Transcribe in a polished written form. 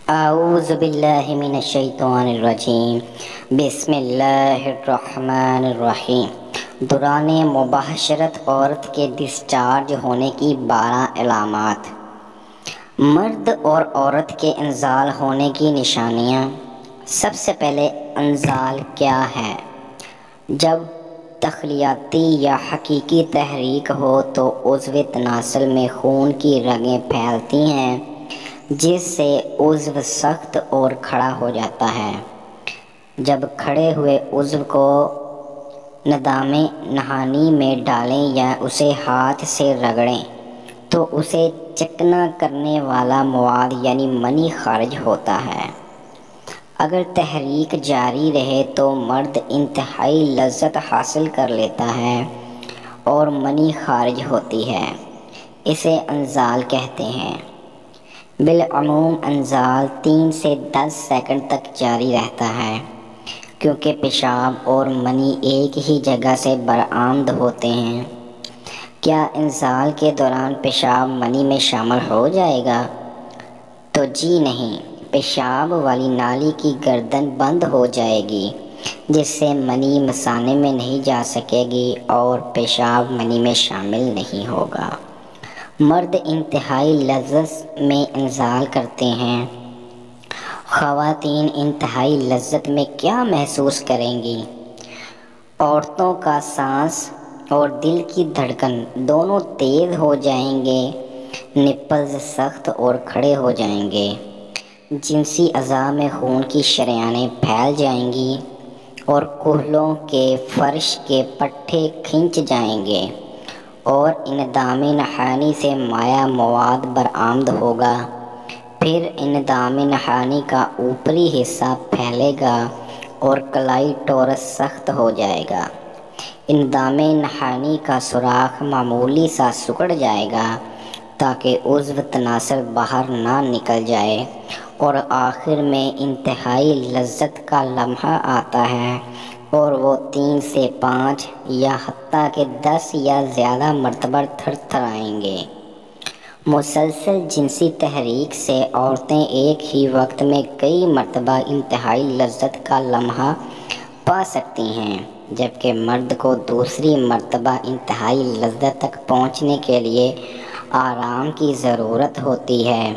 اعوذ باللہ من الشیطان الرجیم بسم اللہ الرحمن الرحیم۔ دوران مباشرت عورت کے ڈسچارج ہونے کی 12 علامات۔ مرد اور عورت کے انزال ہونے کی نشانیاں۔ سب سے پہلے انزال کیا ہے؟ جب تخلیاتی یا حقیقی تحریک ہو تو عضو تناسل میں خون کی رگیں پھیلتی ہیں جس سے عضو سخت اور کھڑا ہو جاتا ہے۔ جب کھڑے ہوئے عضو کو ندام نہانی میں ڈالیں یا اسے ہاتھ سے رگڑیں تو اسے چکنا کرنے والا مواد یعنی منی خارج ہوتا ہے۔ اگر تحریک جاری رہے تو مرد انتہائی لذت حاصل کر لیتا ہے اور منی خارج ہوتی ہے۔ اسے انزال کہتے ہیں۔ بالعموم انزال 3 سے 10 سیکنڈ تک جاری رہتا ہے کیونکہ پیشاب اور منی ایک ہی جگہ سے برآمد ہوتے ہیں۔ کیا انزال کے دوران پیشاب منی میں شامل ہو جائے گا؟ تو جی نہیں، پیشاب والی نالی کی گردن بند ہو جائے گی جس سے منی مثانے میں نہیں جا سکے گی اور پیشاب منی میں شامل نہیں ہوگا۔ مرد انتہائی لذت میں انزال کرتے ہیں۔ خواتین انتہائی لذت میں کیا محسوس کریں گی؟ عورتوں کا سانس اور دل کی دھڑکن دونوں تیز ہو جائیں گے، نپلز سخت اور کھڑے ہو جائیں گے، جنسی اعضاء میں خون کی شریانیں پھیل جائیں گی اور کولہوں کے فرش کے پٹھے کھنچ جائیں گے اور اندام نہانی سے مائع مواد برآمد ہوگا۔ پھر اندام نہانی کا اوپری حصہ پھیلے گا اور کلائٹورس سخت ہو جائے گا۔ اندام نہانی کا سوراخ معمولی سا سکڑ جائے گا تاکہ عضو تناسل باہر نہ نکل جائے اور آخر میں انتہائی لذت کا لمحہ آتا ہے اور وہ 3 سے 5 یا حتیٰ کہ 10 یا زیادہ مرتبہ تھر تھرائیں گے۔ مسلسل جنسی تحریک سے عورتیں ایک ہی وقت میں کئی مرتبہ انتہائی لذت کا لمحہ پا سکتی ہیں، جبکہ مرد کو دوسری مرتبہ انتہائی لذت تک پہنچنے کے لیے آرام کی ضرورت ہوتی ہے۔